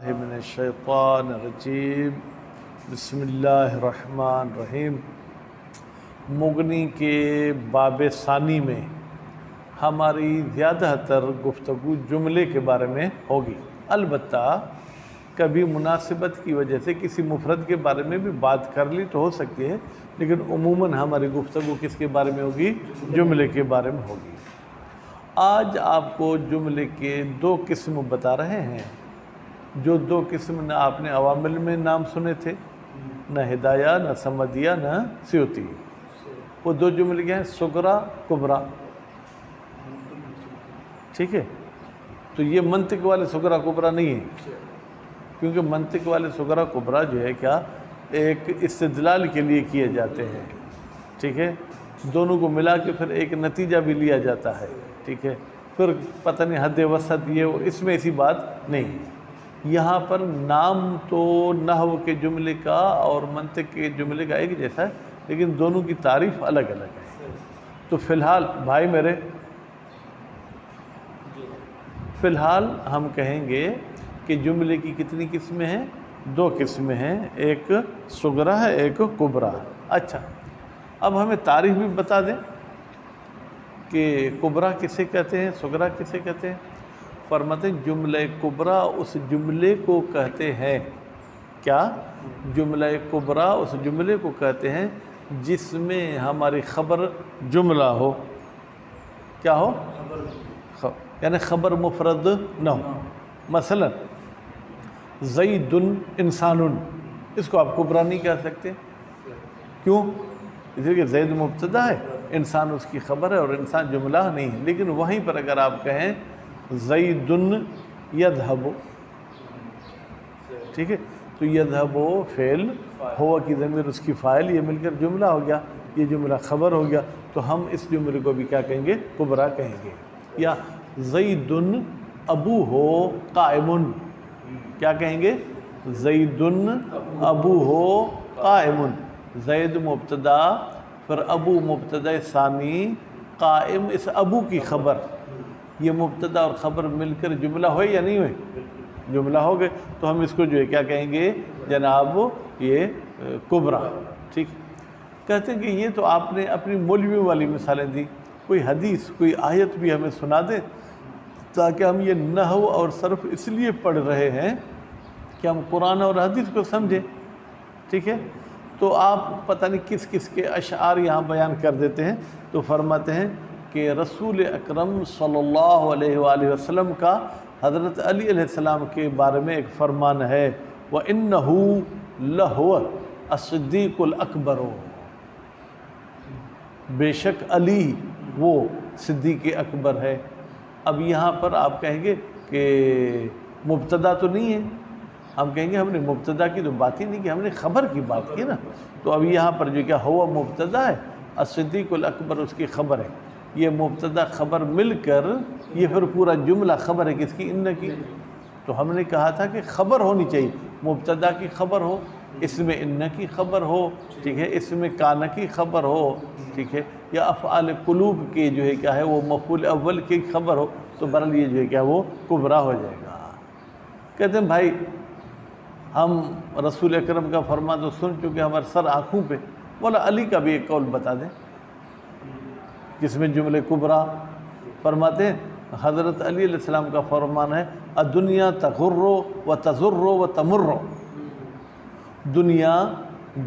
من الشیطان الرجیم بسم اللہ الرحمن الرحیم۔ مغنی کے باب ثانی میں ہماری زیادہ تر گفتگو جملے کے بارے میں ہوگی، البتہ کبھی مناسبت کی وجہ سے کسی مفرد کے بارے میں بھی بات کر لی تو ہو سکتی ہے، لیکن عموماً ہماری گفتگو کس کے بارے میں ہوگی؟ جملے کے بارے میں ہوگی۔ آج آپ کو جملے کے دو قسم بتا رہے ہیں، جو دو قسم نہ آپ نے عوامل میں نام سنے تھے، نہ ہدایہ، نہ سمدیہ، نہ سیوطی۔ وہ دو جملے کیا ہیں؟ صغرا، کبرا۔ ٹھیک ہے، تو یہ منطق والے صغرا کبرا نہیں ہے، کیونکہ منطق والے صغرا کبرا جو ہے کیا ایک استدلال کے لیے کیے جاتے ہیں۔ ٹھیک ہے، دونوں کو ملا کے پھر ایک نتیجہ بھی لیا جاتا ہے۔ ٹھیک ہے، پھر پتہ نہیں حد وسط یہ اس میں ایسی بات نہیں۔ یہاں پر نام تو نحو کے جملے کا اور منطق کے جملے کا ایک جیسا ہے، لیکن دونوں کی تعریف الگ الگ ہے۔ تو فی الحال بھائی میرے، فی الحال ہم کہیں گے کہ جملے کی کتنی قسمیں ہیں؟ دو قسمیں ہیں، ایک صغرا ہے، ایک کبرا۔ اچھا، اب ہمیں تعریف بھی بتا دیں کہ کبرا کسے کہتے ہیں، صغرا کسے کہتے ہیں۔ فرماتے ہیں جملہ کبرا اس جملے کو کہتے ہیں، کیا؟ جملہ کبرا اس جملے کو کہتے ہیں جس میں ہماری خبر جملہ ہو۔ کیا ہو؟ یعنی خبر مفرد نہ ہو۔ مثلا زید انسان، اس کو آپ کبرا نہیں کہہ سکتے، کیوں؟ اس لیے کہ زید مبتدا ہے، انسان اس کی خبر ہے اور انسان جملہ نہیں ہے۔ لیکن وہیں پر اگر آپ کہیں زید یذہب، ٹھیک ہے، تو یذہب فعل، ہوا کی ضمیر اس کی فاعل، یہ مل کر جملہ ہو گیا، یہ جملہ خبر ہو گیا، تو ہم اس جملے کو بھی کیا کہیں گے؟ کبرا کہیں گے۔ یا زید ابوہ قائم، کیا کہیں گے؟ زید ابوہ قائم، زید مبتدا، پھر ابو مبتدا ثانی، قائم اس ابو کی خبر، یہ مبتدا اور خبر مل کر جملہ ہوئے یا نہیں ہوئے؟ جملہ ہو گئے، تو ہم اس کو جو ہے کیا کہیں گے جناب؟ یہ کبرا۔ ٹھیک، کہتے ہیں کہ یہ تو آپ نے اپنی مولوی والی مثالیں دی، کوئی حدیث کوئی آیت بھی ہمیں سنا دیں تاکہ ہم یہ نحو اور صرف اس لیے پڑھ رہے ہیں کہ ہم قرآن اور حدیث کو سمجھیں۔ ٹھیک ہے، تو آپ پتہ نہیں کس کس کے اشعار یہاں بیان کر دیتے ہیں۔ تو فرماتے ہیں کہ رسول اکرم صلی اللہ علیہ وآلہ وسلم کا حضرت علی علیہ السلام کے بارے میں ایک فرمان ہے، وَإِنَّهُ لَهُوَ الصِّدِّيقُ الْأَكْبَرُ، بے شک علی وہ صدیق اکبر ہے۔ اب یہاں پر آپ کہیں گے کہ مبتدا تو نہیں ہے، ہم کہیں گے ہم نے مبتدا کی تو بات ہی نہیں کی، ہم نے خبر کی بات کی نا۔ تو اب یہاں پر جو کیا ہوا مبتدا ہے، الصدیق الاکبر اس کی خبر ہے، یہ مبتدا خبر مل کر یہ پھر پورا جملہ خبر ہے کس کی؟ ان کی۔ تو ہم نے کہا تھا کہ خبر ہونی چاہیے، مبتدا کی خبر ہو، اس میں ان کی خبر ہو، ٹھیک ہے، اس میں کان کی خبر ہو، ٹھیک ہے، یا افعال قلوب کے جو ہے کیا ہے وہ مفعول اول کی خبر ہو، تو برحال یہ جو ہے کیا وہ کبرا ہو جائے گا۔ کہتے ہیں بھائی ہم رسول اکرم کا فرمان تو سن چکے ہمارے سر آنکھوں پہ، مولا علی کا بھی ایک قول بتا دیں جس میں جملے کبرا۔ فرماتے ہیں حضرت علی علیہ السلام کا فرمان ہے، الدنیا تغر و تضر و تمر، دنیا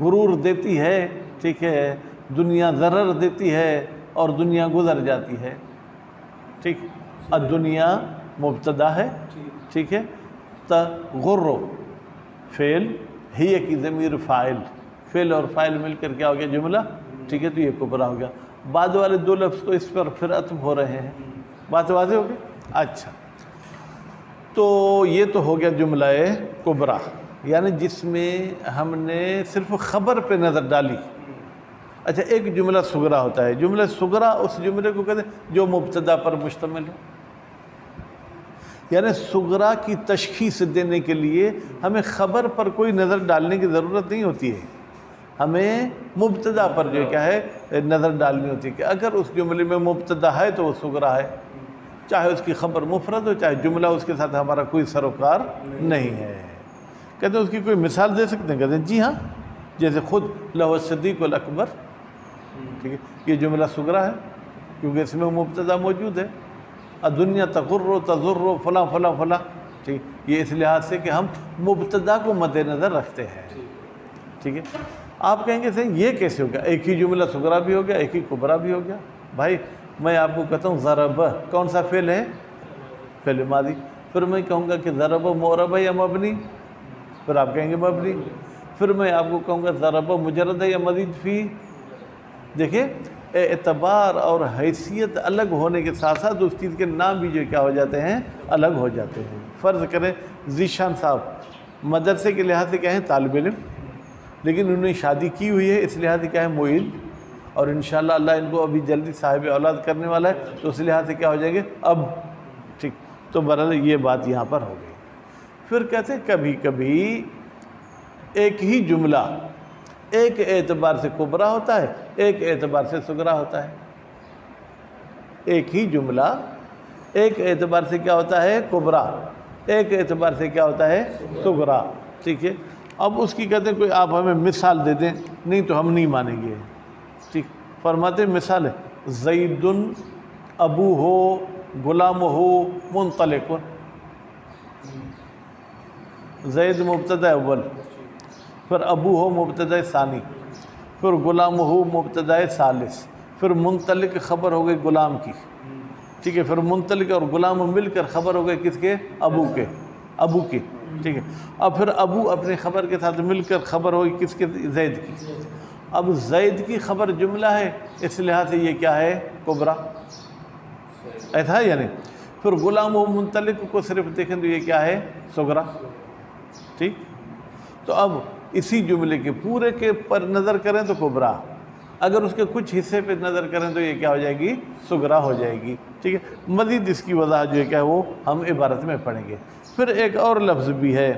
غرور دیتی ہے، ٹھیک ہے، دنیا ضرر دیتی ہے اور دنیا گزر جاتی ہے۔ ٹھیک، الدنیا مبتدا ہے، ٹھیک ہے، تغر فعل، ہی کی ضمیر فاعل، فعل اور فاعل مل کر کیا ہو گیا؟ جملہ، ٹھیک ہے، تو یہ کبرا ہو گیا۔ بعد والے دو لفظ تو اس پر پھر عطف ہو رہے ہیں، بات واضح ہو گئی؟ اچھا، تو یہ تو ہو گیا جملہ کبرا، یعنی جس میں ہم نے صرف خبر پہ نظر ڈالی۔ اچھا، ایک جملہ صغرا ہوتا ہے، جملہ صغرا اس جملے کو کہتے ہیں جو مبتدا پر مشتمل ہو، یعنی صغرا کی تشخیص دینے کے لیے ہمیں خبر پر کوئی نظر ڈالنے کی ضرورت نہیں ہوتی ہے، ہمیں مبتدا پر جو کیا ہے نظر ڈالنی ہوتی ہے کہ اگر اس جملے میں مبتدا ہے تو وہ صغرا ہے، چاہے اس کی خبر مفرد ہو چاہے جملہ، اس کے ساتھ ہمارا کوئی سروکار نہیں ہے۔ کہتے ہیں اس کی کوئی مثال دے سکتے ہیں؟ کہتے ہیں جی ہاں، جیسے خود لہ الصدیق الاکبر، ٹھیک ہے، یہ جملہ صغرا ہے کیونکہ اس میں مبتدا موجود ہے، الدنیا تغر و تضر و فلاں فلاں فلاں، ٹھیک، یہ اس لحاظ سے کہ ہم مبتدا کو مد نظر رکھتے ہیں، ٹھیک ہے۔ آپ کہیں گے صحیح یہ کیسے ہو گیا؟ ایک ہی جملہ صغرا بھی ہو گیا، ایک ہی کبرا بھی ہو گیا۔ بھائی میں آپ کو کہتا ہوں ضرب کون سا فعل ہے؟ فعل ماضی۔ پھر میں کہوں گا کہ ضرب معرب ہے یا مبنی؟ پھر آپ کہیں گے مبنی۔ پھر میں آپ کو کہوں گا ضرب مجرد ہے یا مزید فی؟ دیکھیں اعتبار اور حیثیت الگ ہونے کے ساتھ ساتھ اس چیز کے نام بھی جو کیا ہو جاتے ہیں؟ الگ ہو جاتے ہیں۔ فرض کریں ذیشان صاحب مدرسے کے لحاظ سے کیا ہیں؟ طالب علم، لیکن انہوں نے شادی کی ہوئی ہے، اس لحاظ سے کیا ہے؟ معین، اور انشاءاللہ اللہ ان کو ابھی جلدی صاحب اولاد کرنے والا ہے، تو اس لحاظ سے کیا ہو جائیں گے؟ اب، ٹھیک، تو بہرحال یہ بات یہاں پر ہو گئی۔ پھر کہتے ہیں کبھی کبھی ایک ہی جملہ ایک اعتبار سے کبرا ہوتا ہے، ایک اعتبار سے صغرا ہوتا ہے۔ ایک ہی جملہ ایک اعتبار سے کیا ہوتا ہے؟ کبرا، ایک اعتبار سے کیا ہوتا ہے؟ صغرا، ٹھیک ہے۔ اب اس کی کہتے ہیں کوئی آپ ہمیں مثال دے دیں، نہیں تو ہم نہیں مانیں گے، ٹھیک۔ فرماتے ہیں مثال ہے زید ابو ہو غلام ہو منطلق، زید مبتدا اول، پھر ابو ہو مبتدا ثانی، پھر غلام ہو مبتدا ثالث، پھر منطلق خبر ہو گئی غلام کی، ٹھیک ہے، پھر منطلق اور غلام مل کر خبر ہو گئی کس کے؟ ابو کے، ابو کی، ٹھیک ہے۔ اب پھر ابو اپنے خبر کے ساتھ مل کر خبر ہوگی کس کے؟ زید کی۔ اب زید کی خبر جملہ ہے، اس لحاظ سے یہ کیا ہے؟ کبرا، ایسا ہے یا نہیں؟ پھر غلام و منطلق کو صرف دیکھیں تو یہ کیا ہے؟ صغرا، ٹھیک۔ تو اب اسی جملے کے پورے کے پر نظر کریں تو کبرا، اگر اس کے کچھ حصے پہ نظر کریں تو یہ کیا ہو جائے گی؟ صغرا ہو جائے گی، ٹھیک ہے۔ مزید اس کی وضاحت جو ہے کیا وہ ہم عبارت میں پڑھیں گے۔ پھر ایک اور لفظ بھی ہے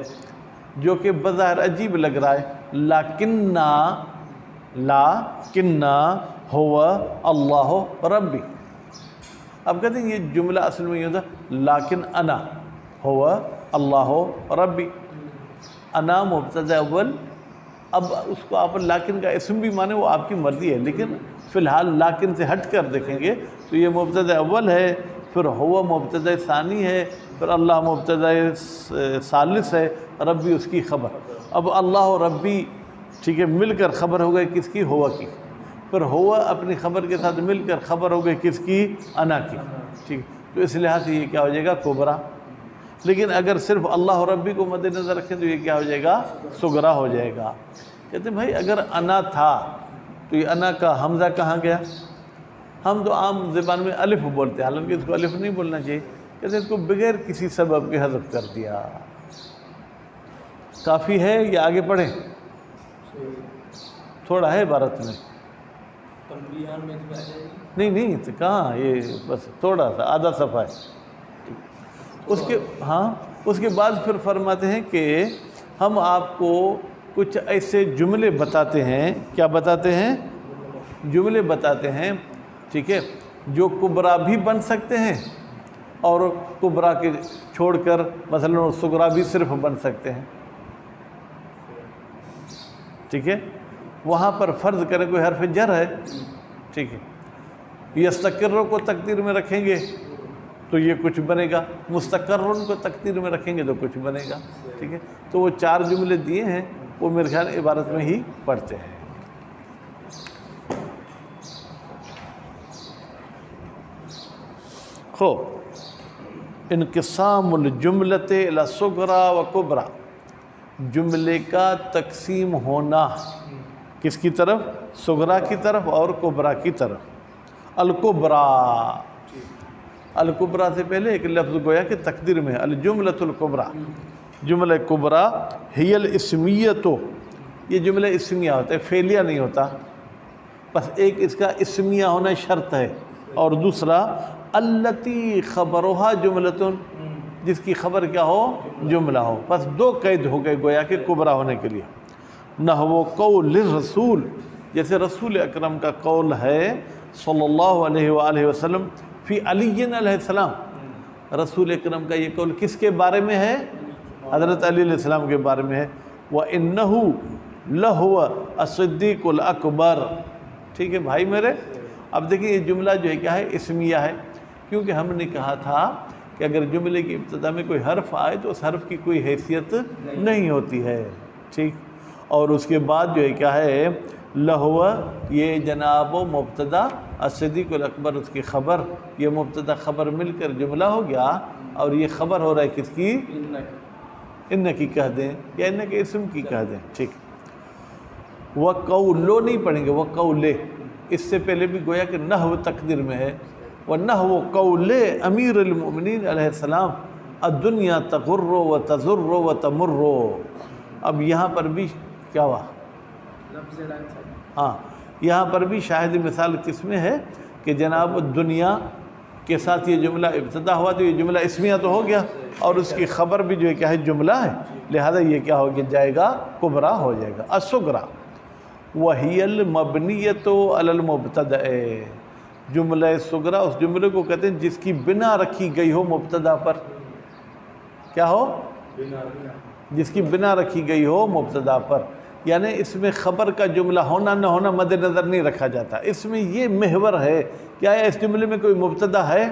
جو کہ بظاہر عجیب لگ رہا ہے، لاکنہ ہوا اللہ ربی۔ اب کہتے ہیں یہ جملہ اصل میں یہ ہوتا ہے لیکن انا ہوا اللہ ربی، انا مبتدا اول۔ اب اس کو آپ لیکن کا اسم بھی مانیں وہ آپ کی مرضی ہے، لیکن فی الحال لیکن سے ہٹ کر دیکھیں گے تو یہ مبتدا اول ہے، پھر ہوا مبتدا ثانی ہے، پھر اللہ مبتدا ثالث ہے، ربی اس کی خبر۔ اب اللہ و ربی، ٹھیک ہے، مل کر خبر ہو گئی کس کی؟ ہوا کی۔ پھر ہوا اپنی خبر کے ساتھ مل کر خبر ہو گئی کس کی؟ انا کی، ٹھیک۔ تو اس لحاظ سے یہ کیا ہو جائے گا؟ کبرا۔ لیکن اگر صرف اللہ و ربی کو مد نظر رکھیں تو یہ کیا ہو جائے گا؟ صغرا ہو جائے گا۔ کہتے ہیں بھائی اگر انا تھا تو یہ انا کا حمزہ کہاں گیا؟ ہم تو عام زبان میں الف بولتے ہیں، حالانکہ اس کو الف نہیں بولنا چاہیے، کہتے ہیں اس کو بغیر کسی سبب کے حذف کر دیا۔ کافی ہے یا آگے پڑھیں؟ تھوڑا ہے عبارت میں، نہیں تو کہاں، یہ بس تھوڑا سا آدھا صفحہ ہے۔ اس کے اس کے بعد پھر فرماتے ہیں کہ ہم آپ کو کچھ ایسے جملے بتاتے ہیں، کیا بتاتے ہیں؟ جملے بتاتے ہیں، ٹھیک ہے، جو کبرا بھی بن سکتے ہیں اور کبرا کے چھوڑ کر مثلا صغرا بھی صرف بن سکتے ہیں، ٹھیک ہے۔ وہاں پر فرض کریں کوئی حرف جر ہے، ٹھیک ہے، یستقر کو تقدیر میں رکھیں گے تو یہ کچھ بنے گا، مستقرن کو تقدیر میں رکھیں گے تو کچھ بنے گا، ٹھیک ہے۔ تو وہ چار جملے دیے ہیں، وہ میرے خیال عبارت میں ہی پڑھتے ہیں۔ انقسام الجملۃ الی صغرا و کبرا، جملے کا تقسیم ہونا کس کی طرف؟ صغرا کی طرف اور کبرا کی طرف۔ الکبرا، الکبرا سے پہلے ایک لفظ گویا کہ تقدیر میں ہے، الجملۃ الکبرا، جملہ کبرا ہی الاسمیۃ، یہ جملہ اسمیہ ہوتا ہے، فعلیہ نہیں ہوتا، بس ایک اس کا اسمیہ ہونا شرط ہے، اور دوسرا التی خبرها جملۃ، جس کی خبر کیا ہو؟ جملہ ہو، بس دو قید ہو گئے گویا کہ کبرا ہونے کے لیے۔ نحو قول الرسول، جیسے رسول اکرم کا قول ہے صلی اللہ علیہ وآلہ وسلم فی علی علیہ السلام، رسول اکرم کا یہ قول کس کے بارے میں ہے؟ حضرت علی علیہ السلام کے بارے میں ہے۔ وَإِنَّهُ لَهُوَ الصِّدِّيقُ الْأَكْبَرُ۔ ٹھیک ہے بھائی میرے، اب دیکھیں یہ جملہ جو ہے کیا ہے؟ اسمیہ ہے، کیونکہ ہم نے کہا تھا کہ اگر جملے کی ابتدا میں کوئی حرف آئے تو اس حرف کی کوئی حیثیت نہیں ہوتی ہے، ٹھیک۔ اور اس کے بعد جو ہے کیا ہے؟ لہو، یہ جناب مبتدا، الصدیق الاکبر اس کی خبر، یہ مبتدا خبر مل کر جملہ ہو گیا، اور یہ خبر ہو رہا ہے کس کی؟ ان کی کہہ دیں یا ان کے اسم کی کہہ دیں، ٹھیک۔ وَقَوْلُ نہیں پڑھیں گے، وَقَوْلِ، اس سے پہلے بھی گویا کہ نحو تقدیر میں ہے، وَنَحْوُ قَوْلِ امیر المؤمنین علیہ السلام الدنیا تغر وتضر وتمر۔ اب یہاں پر بھی کیا ہوا؟ ہاں، یہاں پر بھی شاہد مثال کس میں ہے کہ جناب دنیا کے ساتھ یہ جملہ ابتدا ہوا تو یہ جملہ اسمیہ تو ہو گیا، اور اس کی خبر بھی جو ہے کیا ہے؟ جملہ ہے، لہذا یہ کیا ہو جائے گا؟ کبرا ہو جائے گا۔ الصغرا وہی المبنیۃ علی المبتدأ، جملہ صغرا اس جملے کو کہتے ہیں جس کی بنا رکھی گئی ہو مبتدا پر، کیا ہو؟ جس کی بنا رکھی گئی ہو مبتدا پر، یعنی اس میں خبر کا جملہ ہونا نہ ہونا مد نظر نہیں رکھا جاتا، اس میں یہ محور ہے کہ آیا اس جملے میں کوئی مبتدا ہے؟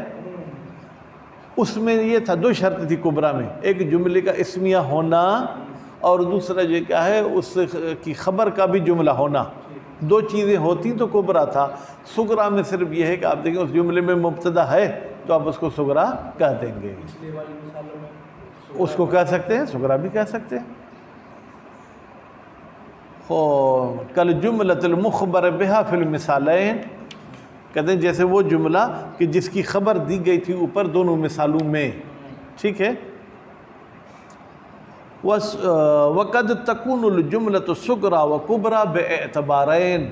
اس میں یہ تھا، دو شرط تھی کبرا میں، ایک جملے کا اسمیہ ہونا اور دوسرا جو کیا ہے اس کی خبر کا بھی جملہ ہونا، دو چیزیں ہوتی تو کبرا تھا۔ صغرا میں صرف یہ ہے کہ آپ دیکھیں اس جملے میں مبتدا ہے تو آپ اس کو صغرا کہہ دیں گے، اس کو کہہ سکتے ہیں، صغرا بھی کہہ سکتے ہیں۔ کل جملۃ المخبر بہا فی المثالین، کہتے ہیں جیسے وہ جملہ کہ جس کی خبر دی گئی تھی اوپر دونوں مثالوں میں، ٹھیک ہے۔ وقد تکون الجملۃ صغرا و کبرا باعتبارین،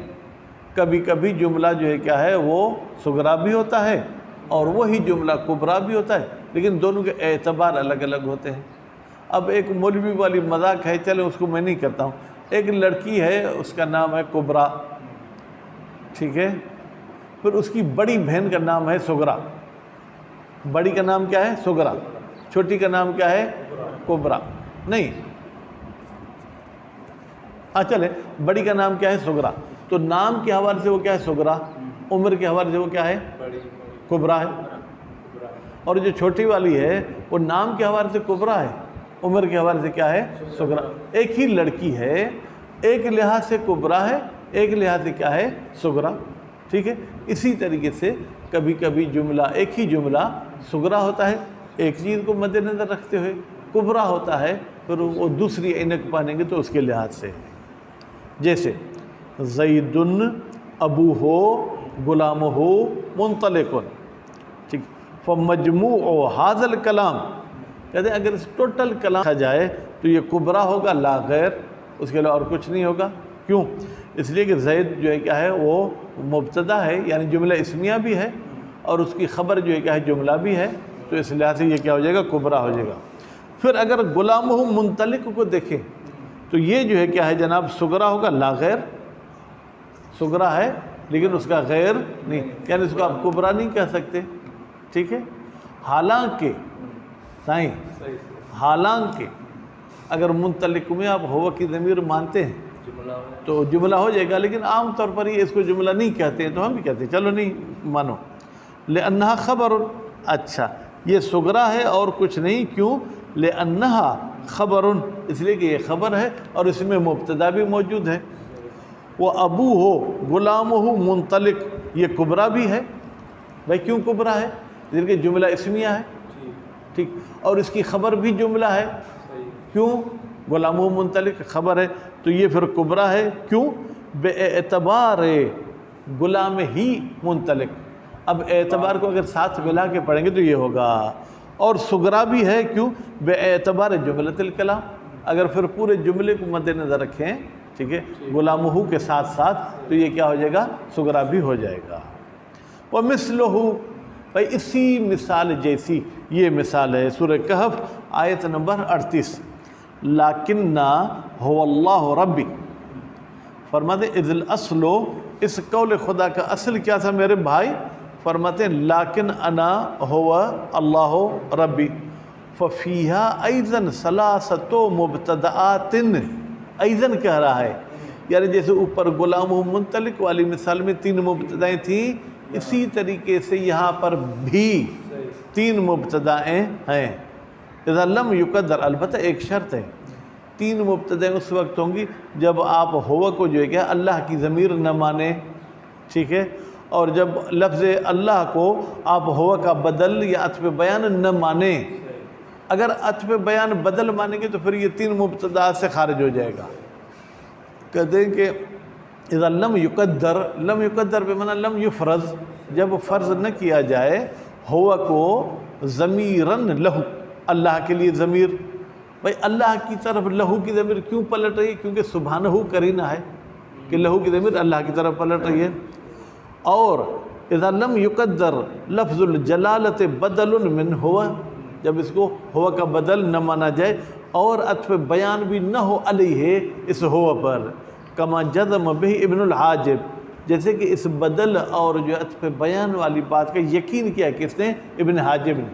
کبھی کبھی جملہ جو ہے کیا ہے وہ صغرا بھی ہوتا ہے اور وہی جملہ کبرا بھی ہوتا ہے، لیکن دونوں کے اعتبار الگ الگ ہوتے ہیں۔ اب ایک مولوی والی مذاق ہے، چلے اس کو میں نہیں کرتا ہوں، ایک لڑکی ہے اس کا نام ہے کبرا، ٹھیک ہے، پھر اس کی بڑی بہن کا نام ہے صغرا، بڑی کا نام کیا ہے؟ صغرا، چھوٹی کا نام کیا ہے؟ کبرا، نہیں چلے بڑی کا نام کیا ہے؟ صغرا، تو نام کے حوالے سے وہ کیا ہے؟ صغرا، عمر کے حوالے سے وہ کیا ہے؟ کبرا ہے، اور جو چھوٹی والی ہے وہ نام کے حوالے سے کبرا ہے، عمر کے حوالے سے کیا ہے؟ صغرا۔ ایک ہی لڑکی ہے، ایک لحاظ سے کبرا ہے، ایک لحاظ سے کیا ہے؟ صغرا، ٹھیک ہے۔ اسی طریقے سے کبھی کبھی جملہ ایک ہی جملہ صغرا ہوتا ہے ایک چیز کو مد نظر رکھتے ہوئے، کبرا ہوتا ہے پھر وہ دوسری عینک پانیں گے تو اس کے لحاظ سے، جیسے زید ابو ہو غلام ہو منطلق، ٹھیک۔ فمجموع حاضر الکلام، کہتے ہیں اگر اس ٹوٹل کلام کہا جائے تو یہ کبرا ہوگا لا غیر، اس کے علاوہ اور کچھ نہیں ہوگا۔ کیوں؟ اس لیے کہ زید جو ہے کیا ہے وہ مبتدا ہے، یعنی جملہ اسمیہ بھی ہے، اور اس کی خبر جو ہے کیا ہے؟ جملہ بھی ہے، تو اس لحاظ سے یہ کیا ہو جائے گا؟ کبرا ہو جائے گا۔ پھر اگر غلامہ منطلق کو دیکھیں تو یہ جو ہے کیا ہے جناب؟ صغرا ہوگا لا غیر، صغرا ہے لیکن اس کا غیر نہیں، یعنی اس کو آپ کبرا نہیں کہہ سکتے، ٹھیک ہے۔ حالانکہ حالانکہ اگر منطلق میں آپ ہوا کی ضمیر مانتے ہیں تو جملہ ہو جائے گا، لیکن عام طور پر یہ اس کو جملہ نہیں کہتے ہیں تو ہم بھی کہتے ہیں چلو نہیں مانو۔ لأنہا خبر، اچھا یہ صغرا ہے اور کچھ نہیں، کیوں؟ لأنہا خبر، اس لیے کہ یہ خبر ہے اور اس میں مبتدا بھی موجود ہے۔ وہ ابو ہو غلام ہو منطلق، یہ کبرا بھی ہے، بھائی کیوں کبرا ہے؟ اس لیے کہ جملہ اسمیہ ہے، ٹھیک، اور اس کی خبر بھی جملہ ہے، کیوں؟ غلام ہو منطلق خبر ہے تو یہ پھر کبرا ہے، کیوں؟ بے اعتبار غلام ہی منطلق، اب اعتبار کو اگر ساتھ ملا کے پڑھیں گے تو یہ ہوگا، اور صغرا بھی ہے، کیوں؟ بے اعتبار جملۃ الکلام، اگر پھر پورے جملے کو مد نظر رکھیں، ٹھیک ہے، غلام ہو کے ساتھ ساتھ تو یہ کیا ہو جائے گا؟ صغرا بھی ہو جائے گا۔ ومثلہ، بھائی اسی مثال جیسی یہ مثال ہے سورہ کہف آیت نمبر 38، لیکننا هو اللہ ربی، فرماتے اذ الاصل، اس قول خدا کا اصل کیا تھا میرے بھائی؟ فرماتے ہیں لیکن انا ہوا اللہ ربی ففیہا ایضاً ثلاثۃ مبتدآت، ایضاً کہہ رہا ہے، یعنی جیسے اوپر غلام و منطلق والی مثال میں 3 مبتدائیں تھیں، اسی طریقے سے یہاں پر بھی 3 مبتدائیں ہیں۔ اذا لم یقدر، البتہ ایک شرط ہے، 3 مبتدائیں اس وقت ہوں گی جب آپ ہوا کو جو ہے کہ اللہ کی ضمیر نہ مانیں، ٹھیک ہے، اور جب لفظ اللہ کو آپ ہوا کا بدل یا عطف بیان نہ مانیں۔ اگر عطف بیان بدل مانیں گے تو پھر یہ 3 مبتداء سے خارج ہو جائے گا۔ کہتے ہیں کہ اذا لم یقدر، لم یقدر بمعنی لم یفرض، جب فرض نہ کیا جائے ہوا کو ضمیراً لہو، اللہ کے لیے ضمیر، بھائی اللہ کی طرف لہو کی ضمیر کیوں پلٹ رہی ہے؟ کیونکہ سبحانہ قرینہ ہے کہ لہو کی ضمیر اللہ کی طرف پلٹ رہی ہے۔ اور اذا لم یقدر لفظ الجلالت بدل من ہوا، جب اس کو ہوا کا بدل نہ مانا جائے اور عطف بیان بھی نہ ہو علیہ اس ہوا پر، کما جزم بہ ابن الحاجب، جیسے کہ اس بدل اور جو عطف بیان والی بات کا یقین کیا کس نے؟ ابن حاجب نے۔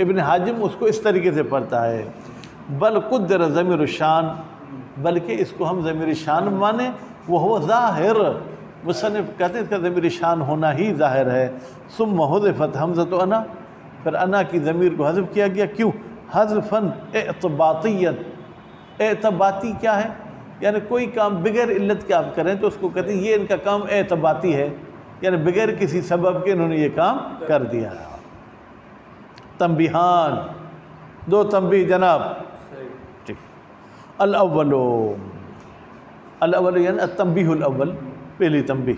ابن حاجب اس کو اس طریقے سے پڑھتا ہے، بل قدر ضمیر الشان، بلکہ اس کو ہم ضمیر شان مانیں، وہ ظاہر، مصنف کہتے ہیں اس کا ضمیر شان ہونا ہی ظاہر ہے۔ ثم حذفت حمزۃ انا، پھر انا کی ضمیر کو حذف کیا گیا، کیوں؟ حذفاً اعتباطیاً، اعتباطی کیا ہے؟ یعنی کوئی کام بغیر علت کے آپ کریں تو اس کو کہتے ہیں یہ ان کا کام اعتباطی ہے، یعنی بغیر کسی سبب کے انہوں نے یہ کام کر دیا۔ تنبیہان، 2 تنبیہ جناب، ٹھیک۔ الاول یعنی التنبیہ الاول، پہلی تنبیہ،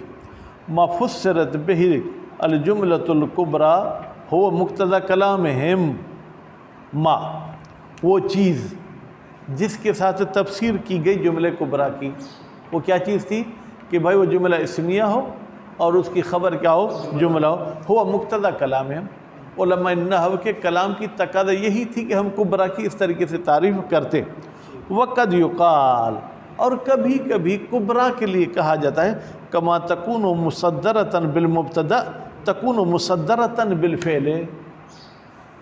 ما فسرت بہ الجملۃ الکبریٰ ہو مقتضی کلامہم، ما وہ چیز جس کے ساتھ تفسیر کی گئی جملہ کبریٰ کی، وہ کیا چیز تھی؟ کہ بھائی وہ جملہ اسمیہ ہو اور اس کی خبر کیا ہو؟ جملہ ہو مقتضی کلامہم۔ علماء نحو کے کلام کی تقاضا یہی تھی کہ ہم کبریٰ کی اس طریقے سے تعریف کرتے۔ وقد یقال، اور کبھی کبھی کبریٰ کے لیے کہا جاتا ہے، کما تکون مصدرۃ بالمبتدا تکون مصدرۃ بالفعل،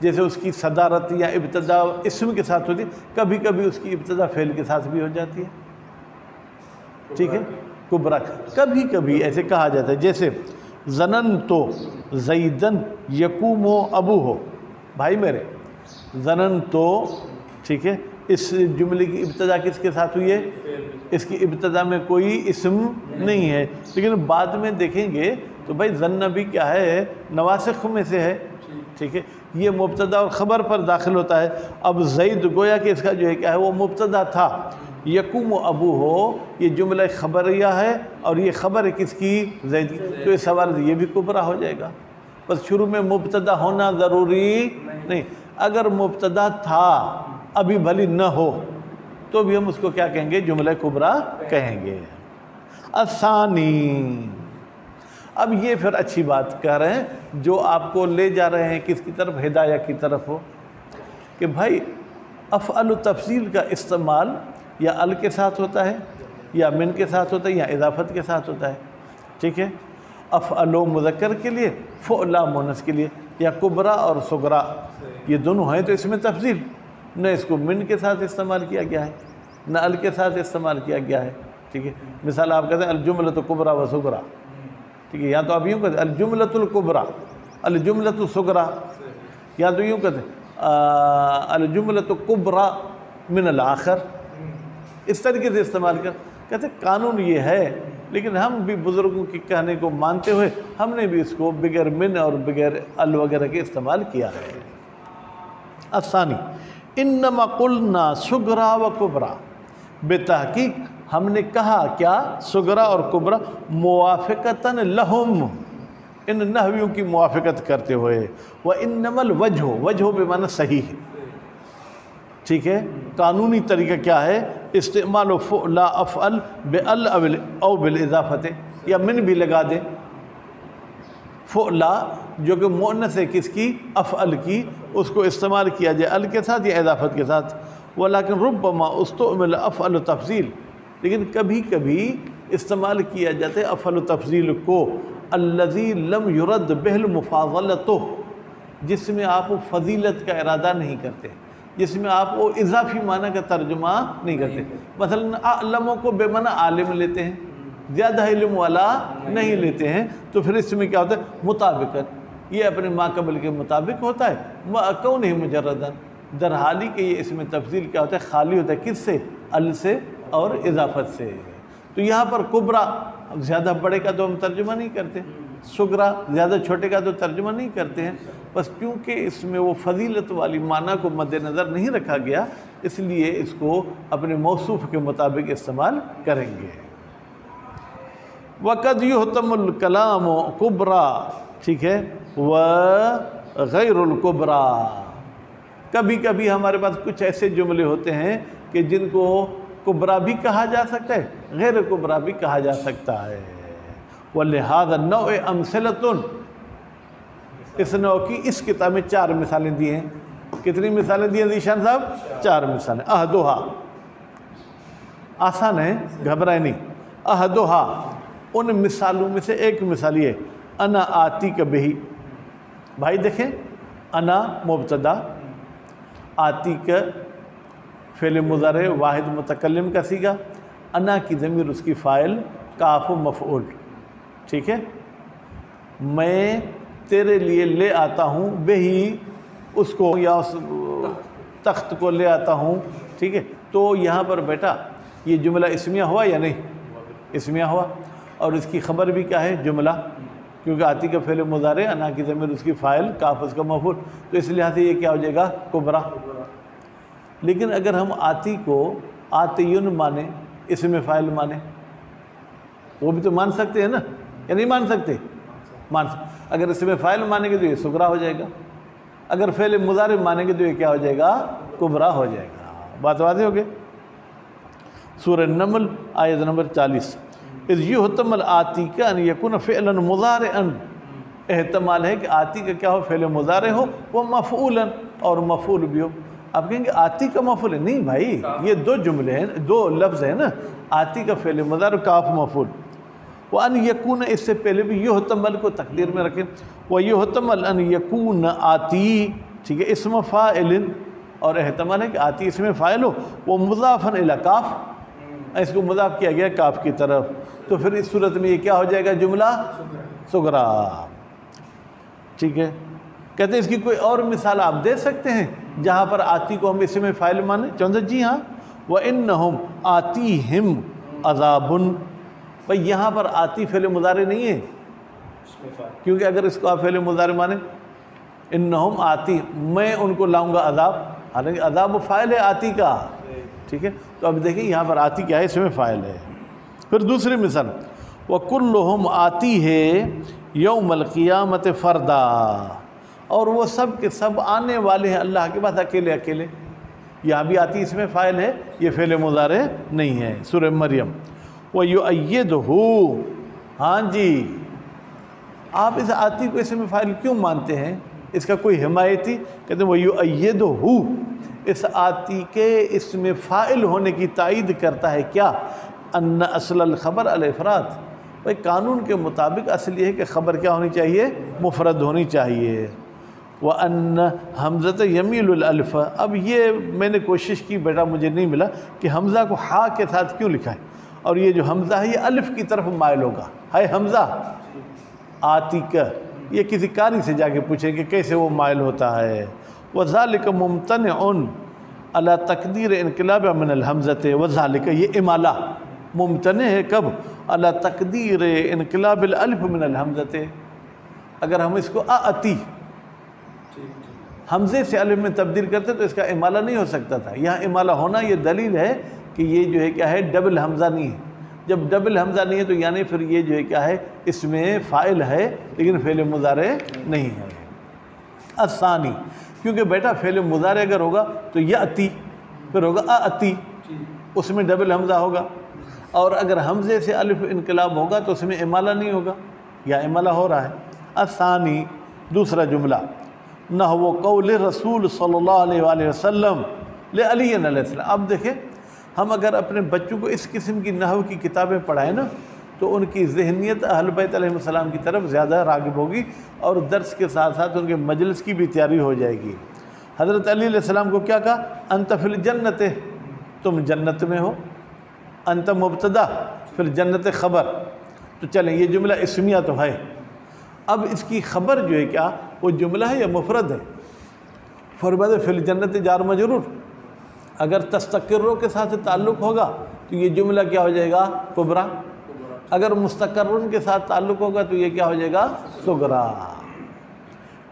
جیسے اس کی صدارت یا ابتدا اسم کے ساتھ ہوتی ہے، کبھی کبھی اس کی ابتدا فعل کے ساتھ بھی ہو جاتی ہے، ٹھیک ہے، کبریٰ کبھی کبھی ایسے کہا جاتا ہے، جیسے ظننت زیدن یقوم ابوہ، بھائی میرے، ظننت، ٹھیک ہے، اس جملے کی ابتدا کس کے ساتھ ہوئی ہے؟ اس کی ابتدا میں کوئی اسم نہیں ہے، لیکن بعد میں دیکھیں گے تو بھائی ظن بھی کیا ہے؟ نواسخ میں سے ہے، ٹھیک ہے، یہ مبتدا اور خبر پر داخل ہوتا ہے۔ اب زید گویا کہ اس کا جو ہے کیا ہے؟ وہ مبتدا تھا، یقوم ابوہ یہ جملہ خبریہ ہے اور یہ خبر ہے کس کی؟ زید کی، تو اس حوالے سے یہ بھی کبریٰ ہو جائے گا۔ بس شروع میں مبتدا ہونا ضروری نہیں، اگر مبتدا تھا ابھی بھلی نہ ہو تو بھی ہم اس کو کیا کہیں گے؟ جملہ کبریٰ کہیں گے۔ الثانی، اب یہ پھر اچھی بات کہہ رہے ہیں جو آپ کو لے جا رہے ہیں کس کی طرف؟ ہدایہ کی طرف ہو، کہ بھائی افعل تفضیل کا استعمال یا ال کے ساتھ ہوتا ہے یا من کے ساتھ ہوتا ہے یا اضافت کے ساتھ ہوتا ہے، ٹھیک ہے، افعل مذکر کے لیے، فعلا مؤنث کے لیے، یا کبریٰ اور صغریٰ یہ دونوں ہیں تو اس میں تفضیل، نہ اس کو من کے ساتھ استعمال کیا گیا ہے نہ ال کے ساتھ استعمال کیا گیا ہے، ٹھیک ہے۔ مثال آپ کہتے ہیں الجملۃ کبریٰ و صغریٰ، ٹھیک ہے، یا تو آپ یوں کہتے ہیں الجملۃ الکبریٰ الجملۃ الصغریٰ، یا تو یوں کہتے ہیں الجملۃ کبریٰ من الآخر، اس طریقے سے استعمال کہتے ہیں قانون یہ ہے، لیکن ہم بھی بزرگوں کے کہنے کو مانتے ہوئے ہم نے بھی اس کو بغیر من اور بغیر ال وغیرہ کے استعمال کیا ہے۔ الثانی، انما قلنا صغریٰ و کبریٰ، بے تحقیق ہم نے کہا کیا؟ صغریٰ اور کبریٰ، موافقتاً لہم، ان نحویوں کی موافقت کرتے ہوئے، وانما الوجہ، وجہ بمعنی صحیح، ٹھیک ہے، قانونی طریقہ کیا ہے؟ استعمال فعلا افعل بال او بالاضافت، یا من بھی لگا دیں، فعلا جو کہ مؤنث ہے کس کی؟ افعل کی، اس کو استعمال کیا جائے ال کے ساتھ یا اضافت کے ساتھ، ولیکن ربما استعمل افعل تفضیل، لیکن کبھی کبھی استعمال کیا جاتا ہے افعل تفضیل کو الذی لم یرد بہ المفاضلۃ، جس میں آپ فضیلت کا ارادہ نہیں کرتے، جس میں آپ وہ اضافی معنی کا ترجمہ نہیں کرتے۔ مثلا اعلموں کو بے معنی عالم لیتے ہیں، زیادہ علم والا نہیں لیتے ہیں، تو پھر اس میں کیا ہوتا ہے؟ مطابقت، یہ اپنے ما قبل کے مطابق ہوتا ہے، کون ہی مجردن، در حالی کہ یہ اس میں تفضیل کیا ہوتا ہے؟ خالی ہوتا ہے، کس سے؟ ال سے اور اضافت سے۔ تو یہاں پر کبرا، زیادہ بڑے کا تو ہم ترجمہ نہیں کرتے، صغرا زیادہ چھوٹے کا تو ترجمہ نہیں کرتے ہیں، بس کیونکہ اس میں وہ فضیلت والی معنی کو مد نظر نہیں رکھا گیا، اس لیے اس کو اپنے موصوف کے مطابق استعمال کریں گے۔ وَقَدْ يُحْتَمُ الْكَلَامُ كُبْرَى، ٹھیک ہے، وَغَيْرُ الْكُبْرَى، کبھی کبھی ہمارے پاس کچھ ایسے جملے ہوتے ہیں کہ جن کو کبرا بھی کہا جا سکتا ہے، غیر کبرا بھی کہا جا سکتا ہے۔ وَلِهَذَا النَّوْعِ أَمْثِلَةٌ، اس نوع کی اس کتاب میں 4 مثالیں دی ہیں۔ کتنی مثالیں دی ہیں ذیشان صاحب؟ 4 مثالیں۔ احدھا، آسان ہے، گھبرائے نہیں۔ احدھا، ان مثالوں میں سے ایک مثال یہ، انا آتیک بہی، بھائی دیکھیں، انا مبتدا، آتیک فعل مضارع واحد متکلم کا صیغہ، انا کی ضمیر اس کی فاعل، کاف مفعول، ٹھیک ہے، میں تیرے لیے لے آتا ہوں بہی، اس کو یا اس تخت کو لے آتا ہوں، ٹھیک ہے۔ تو یہاں پر بیٹا یہ جملہ اسمیہ ہوا یا نہیں؟ اسمیہ ہوا، اور اس کی خبر بھی کیا ہے؟ جملہ، کیونکہ آتی کا فعل مضارع، انا کی ضمیر اس کی فاعل، کاف اس کا مفعول، تو اس لحاظ سے یہ کیا ہو جائے گا؟ کبرا۔ لیکن اگر ہم آتی کو آتیون مانے، اس میں فاعل مانے، وہ بھی تو مان سکتے ہیں نا، یا نہیں مان سکتے؟ مان سکتے۔ اگر اس میں فاعل مانیں گے تو یہ صغرا ہو جائے گا، اگر فعل مضارع مانیں گے تو یہ کیا ہو جائے گا؟ کبرا ہو جائے گا۔ بات واضح ہو گئی؟ سورہ نمل آیت نمبر 40، اذ یحتمل آتی کا ان یکون فعلا مضارعا، احتمال ہے کہ آتی کا کیا ہو؟ فعل مضارع ہو، وہ مفعولا، اور مفعول بھی ہو۔ آپ کہیں گے آتی کا مفعول ہے؟ نہیں بھائی، یہ 2 جملے ہیں، 2 لفظ ہیں نا، آتی کا فعل مضارع، کاف مفعول۔ وَأَنْ يَكُونَ، اس سے پہلے بھی یحتمل کو تقدیر میں رکھیں، وَيُحْتَمَلْ أَنْ يَكُونَ آتی، ٹھیک ہے، اسم فاعل، اور احتمال ہے کہ آتی اس میں فاعل ہو، وہ مضافاً الی کاف، اس کو مضاف کیا گیا کاف کی طرف، تو پھر اس صورت میں یہ کیا ہو جائے گا؟ جملہ صغرا، ٹھیک ہے۔ کہتے ہیں اس کی کوئی اور مثال آپ دے سکتے ہیں جہاں پر آتی کو ہم اس میں فاعل مانیں؟ چندر جی ہاں، وَإِنَّهُمْ آتِيهِمْ عَذَابٌ، بھئی یہاں پر آتی فعل مضارع نہیں ہے، کیونکہ اگر اس کو آپ فعل مضارع مانیں، انہم آتی، میں ان کو لاؤں گا عذاب، حالانکہ عذاب فاعل ہے آتی کا، ٹھیک ہے۔ تو اب دیکھیں یہاں پر آتی کیا ہے؟ اس میں فاعل ہے۔ پھر دوسری مثال، وَكُلُّهُمْ آتی ہے یوم القیامت فردا، اور وہ سب کے سب آنے والے ہیں اللہ کے پاس اکیلے اکیلے۔ یہاں بھی آتی اس میں فاعل ہے، یہ فعل مضارع نہیں ہے۔ سورہ مریم، وَيُؤَيِّدْهُ، ہاں جی، آپ اس آتی کو اس میں فاعل کیوں مانتے ہیں؟ اس کا کوئی حمایتی؟ کہتے ہیں وَيُؤَيِّدْهُ، اس آتی کے اس میں فاعل ہونے کی تائید کرتا ہے کیا؟ ان اصل الخبر الافراد، بھائی قانون کے مطابق اصل یہ ہے کہ خبر کیا ہونی چاہیے؟ مفرد ہونی چاہیے۔ وَأَنَّ حمزۃ یمیل الالف، اب یہ میں نے کوشش کی بیٹا، مجھے نہیں ملا کہ حمزہ کو ہا کے ساتھ کیوں لکھا ہے، اور یہ جو حمزہ ہے یہ الف کی طرف مائل ہوگا، ہے حمزہ آتی کا، یہ کسی قاری سے جا کے پوچھیں کہ کیسے وہ مائل ہوتا ہے۔ وَذَلِكَ مُمْتَنِعٌ عَلَى تَقْدِيرِ انقلاب من الحمزۃ، وَذَلِكَ، یہ امالہ ممتنع ہے کب؟ عَلَى تَقْدِيرِ انقلاب الالف من الحمزۃ، اگر ہم اس کو آتی حمزے سے الف میں تبدیل کرتے تو اس کا امالہ نہیں ہو سکتا تھا۔ یہاں امالہ ہونا یہ دلیل ہے کہ یہ جو ہے کیا ہے؟ ڈبل حمزہ نہیں ہے۔ جب ڈبل حمزہ نہیں ہے تو یعنی پھر یہ جو ہے کیا ہے؟ اس میں فاعل ہے لیکن فعل مضارع نہیں ہے۔ الثانی، کیونکہ بیٹا فعل مضارع اگر ہوگا تو یاتی، پھر ہوگا آتی، اس میں ڈبل حمزہ ہوگا، اور اگر حمزے سے الف انقلاب ہوگا تو اس میں امالہ نہیں ہوگا، یا امالہ ہو رہا ہے۔ الثانی، دوسرا جملہ، نحو قول رسول صلی اللہ علیہ وآلہ وسلم لعلی علیہ السلام۔ اب دیکھیں، ہم اگر اپنے بچوں کو اس قسم کی نحو کی کتابیں پڑھائیں نا تو ان کی ذہنیت اہل بیت علیہ السلام کی طرف زیادہ راغب ہوگی اور درس کے ساتھ ساتھ ان کے مجلس کی بھی تیاری ہو جائے گی۔ حضرت علی علیہ السلام کو کیا کہا؟ انت فی الجنت، تم جنت میں ہو، انت مبتدا پھر جنت خبر۔ تو چلیں یہ جملہ اسمیہ تو ہے، اب اس کی خبر جو ہے کیا وہ جملہ ہے یا مفرد ہے؟ فرمایا فی الجنت جار مجرور، اگر تستقروں کے ساتھ تعلق ہوگا تو یہ جملہ کیا ہو جائے گا؟ کبرا، اگر مستقرن کے ساتھ تعلق ہوگا تو یہ کیا ہو جائے گا؟ صغرا۔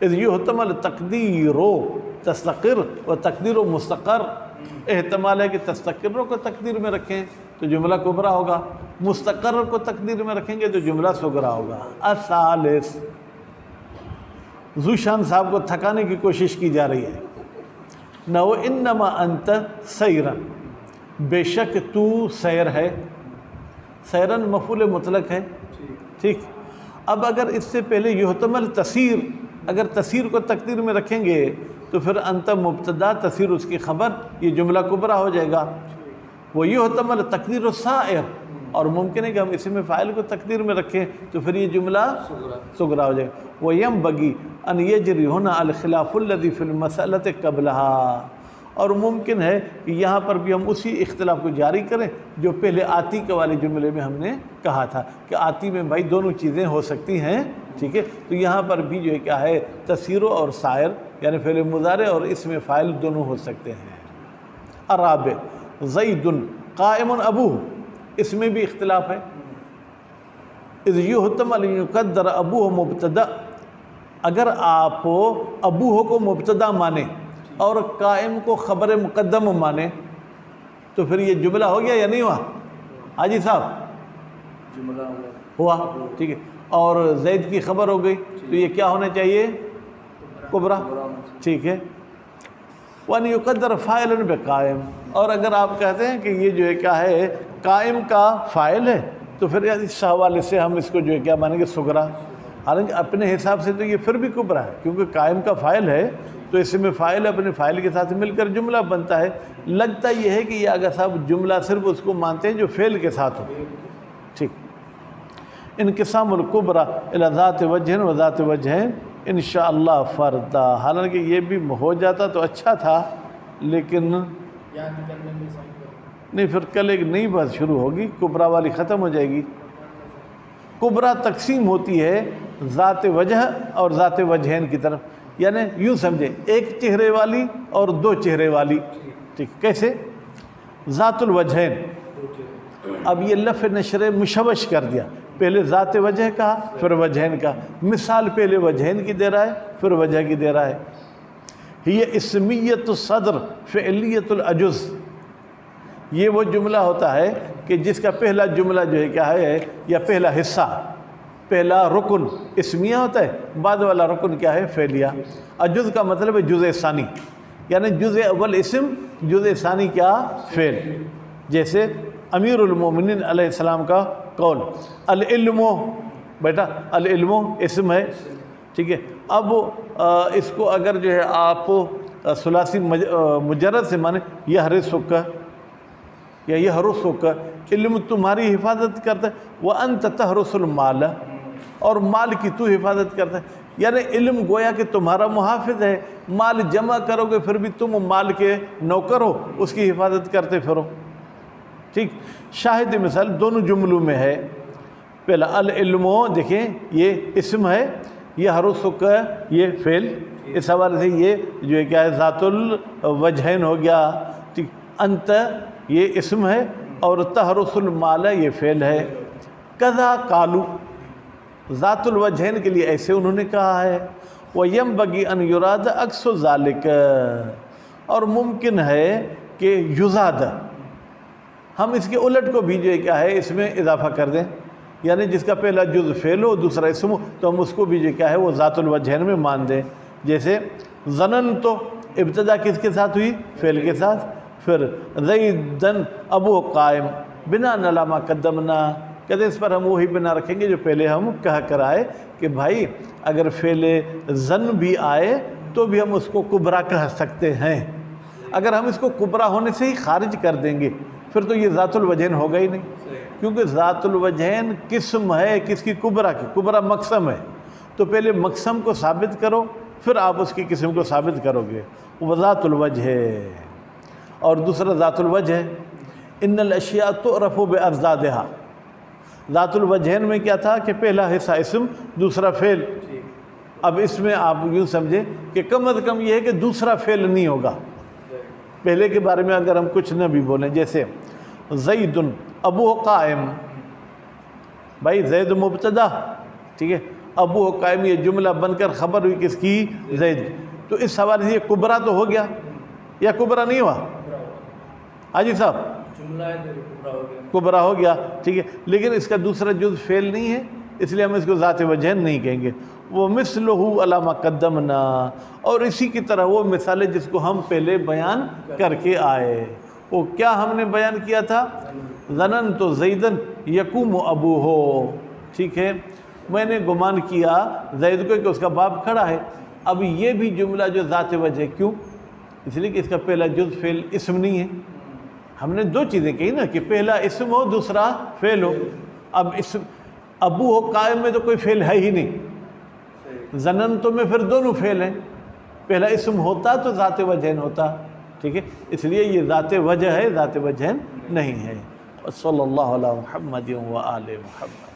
اذ یحتمل تقدیر و تستقر و تقدیر و مستقر، احتمال ہے کہ تستقروں کو تقدیر میں رکھیں تو جملہ کبرا ہوگا، مستقر کو تقدیر میں رکھیں گے تو جملہ صغرا ہوگا۔ الثالث، ذوشان صاحب کو تھکانے کی کوشش کی جا رہی ہے۔ نو انما انت سیرن، بے شک تو سیر ہے، سیرن مفعول مطلق ہے، ٹھیک۔ اب اگر اس سے پہلے یحتمل تسیر، اگر تسیر کو تقدیر میں رکھیں گے تو پھر انت مبتدا تسیر اس کی خبر، یہ جملہ کبرا ہو جائے گا۔ وہ یحتمل تقدیر السائر، اور ممکن ہے کہ ہم اسم فاعل کو تقدیر میں رکھیں تو پھر یہ جملہ صغرا ہو جائے گا۔ وَيَنبَغِي أَنْ يَجْرِي هُنَا الْخِلَافُ الَّذِي فِي الْمَسْأَلَةِ قَبْلَهَا، اور ممکن ہے کہ یہاں پر بھی ہم اسی اختلاف کو جاری کریں جو پہلے آتی کے والے جملے میں ہم نے کہا تھا کہ آتی میں بھائی دونوں چیزیں ہو سکتی ہیں، ٹھیک ہے۔ تو یہاں پر بھی جو ہے کیا ہے تسیر اور سائر یعنی فعل مضارع اور اسم فاعل دونوں ہو سکتے ہیں۔ الرابع، زید قائم ابوہ، اس میں بھی اختلاف ہے۔ اذ یحتمل ان یقدر ابوہ مبتدا، اگر آپ ابوہ کو مبتدا مانیں اور قائم کو خبر مقدم مانیں تو پھر یہ جملہ ہو گیا یا نہیں ہوا؟ حاجی صاحب جملہ ہوا، ٹھیک ہے۔ اور زید کی خبر ہو گئی تو یہ کیا ہونا چاہیے؟ کبرا، ٹھیک ہے۔ وَأَنْ يُقَدَّرَ فَاعِلًا بِقَائِم، اور اگر آپ کہتے ہیں کہ یہ جو ہے کیا ہے قائم کا فاعل ہے تو پھر اس حوالے سے ہم اس کو جو ہے کیا مانیں گے؟ صغرا۔ حالانکہ اپنے حساب سے تو یہ پھر بھی کبرا ہے کیونکہ قائم کا فاعل ہے تو اس میں فاعل اپنے فاعل کے ساتھ مل کر جملہ بنتا ہے۔ لگتا یہ ہے کہ یہ اگر صاحب جملہ صرف اس کو مانتے ہیں جو فعل کے ساتھ ہو، ٹھیک۔ انقسام الکبرا الی ذات وجہ و ذات وجہ انشاءاللہ فردا، حالانکہ یہ بھی ہو جاتا تو اچھا تھا لیکن نہیں، پھر کل ایک نئی بات شروع ہوگی، کبرا والی ختم ہو جائے گی۔ کبرا تقسیم ہوتی ہے ذات وجہ اور ذات وجہین کی طرف، یعنی یوں سمجھیں ایک چہرے والی اور دو چہرے والی، ٹھیک۔ کیسے؟ ذات الوجہین، اب یہ لفظ نشر مشوش کر دیا، پہلے ذات وجہ کہا پھر وجہین کہا، مثال پہلے وجہین کی دے رہا ہے پھر وجہ کی دے رہا ہے۔ یہ اسمیت الصدر فعلیت العجز، یہ وہ جملہ ہوتا ہے کہ جس کا پہلا جملہ جو ہے کیا ہے یا پہلا حصہ، پہلا رکن اسمیہ ہوتا ہے، بعد والا رکن کیا ہے؟ فعلیہ۔ عجز کا مطلب ہے جزء ثانی، یعنی جزء اول اسم، جزء ثانی کیا؟ فعل۔ جیسے امیر المومنین علیہ السلام کا قول العلم، بیٹا العلم اسم ہے، ٹھیک ہے۔ اب اس کو اگر جو ہے آپ ثلاثی مجرد سے مانے یحرسک یا یحرسک، علم تمہاری حفاظت کرتا ہے، وانت تحرس المال، اور مال کی تو حفاظت کرتا ہے، یعنی علم گویا کہ تمہارا محافظ ہے، مال جمع کرو گے پھر بھی تم مال کے نوکر ہو، اس کی حفاظت کرتے پھرو، ٹھیک۔ شاہد مثال دونوں جملوں میں ہے، پہلا العلم دیکھیں یہ اسم ہے، یہ حرسک یہ فعل، اس حوالے سے یہ جو ہے کیا ہے ذات الوجہین ہو گیا، ٹھیک۔ انت یہ اسم ہے اور تحرس المال یہ فعل ہے۔ کذا قالو، ذات الوجہین کے لیے ایسے انہوں نے کہا ہے۔ وَيَنبَغِي أَنْ يُرَادَ عَكْسُ ذَلِكَ، اور ممکن ہے کہ یزاد، ہم اس کے الٹ کو بھی جو ہے کیا ہے اس میں اضافہ کر دیں، یعنی جس کا پہلا جز فعل ہو دوسرا اسم ہو تو ہم اس کو بھی جو کیا ہے وہ ذات الوجہین میں مان دیں۔ جیسے ظنن تو ابتدا کس کے ساتھ ہوئی؟ فعل کے ساتھ، پھر زیدن ابو قائم، بنا نلاما قدمنا، کہتے اس پر ہم وہی بنا رکھیں گے جو پہلے ہم کہا کر آئے کہ بھائی اگر فعل ظن بھی آئے تو بھی ہم اس کو کبرا کہہ سکتے ہیں، اگر ہم اس کو کبرا ہونے سے ہی خارج کر دیں گے پھر تو یہ ذات الوجہین ہوگا ہی نہیں، کیونکہ ذات الوجہین قسم ہے کس کی؟ کبرا کی، کبرا مقسم ہے، تو پہلے مقسم کو ثابت کرو پھر آپ اس کی قسم کو ثابت کرو گے، وہ ذات الوجہ ہے۔ اور دوسرا ذات الوجہ ہے، ان الاشیاء تعرف بأضدادها، ذات الوجہین میں کیا تھا کہ پہلا حصہ اسم دوسرا فعل، اب اس میں آپ یوں سمجھیں کہ کم از کم یہ ہے کہ دوسرا فعل نہیں ہوگا، پہلے کے بارے میں اگر ہم کچھ نہ بھی بولیں، جیسے زید ابو قائم، بھائی زید مبتدا، ٹھیک ہے، ابو قائم یہ جملہ بن کر خبر ہوئی کس کی؟ زید، تو اس حوالے سے یہ کبرا تو ہو گیا یا کبرا نہیں ہوا؟ حاجی صاحب کبرا ہو گیا، ٹھیک ہے، لیکن اس کا دوسرا جز فعل نہیں ہے، اس لیے ہم اس کو ذات وجہین نہیں کہیں گے۔ وہ مثلہ علی ما قدمنا، اور اسی کی طرح وہ مثالیں جس کو ہم پہلے بیان کر کے آئے، وہ کیا ہم نے بیان کیا تھا؟ ظننت زیدن یقوم ابوہ، ٹھیک ہے، میں نے گمان کیا زید کو کہ اس کا باپ کھڑا ہے۔ اب یہ بھی جملہ جو ذات وجہ، کیوں؟ اس لیے کہ اس کا پہلا جز فعل اسم نہیں ہے، ہم نے دو چیزیں کہی نا کہ پہلا اسم ہو دوسرا فعل ہو، اب اسم ابو ہو قائم میں تو کوئی فعل ہے ہی نہیں، ظننتو میں پھر دونوں فعل ہیں، پہلا اسم ہوتا تو ذات وجہین ہوتا، ٹھیک ہے، اس لیے یہ ذات وجہ ہے، ذات وجہین نہیں ہے۔ صلی اللہ علیہ محمد و آل محمد۔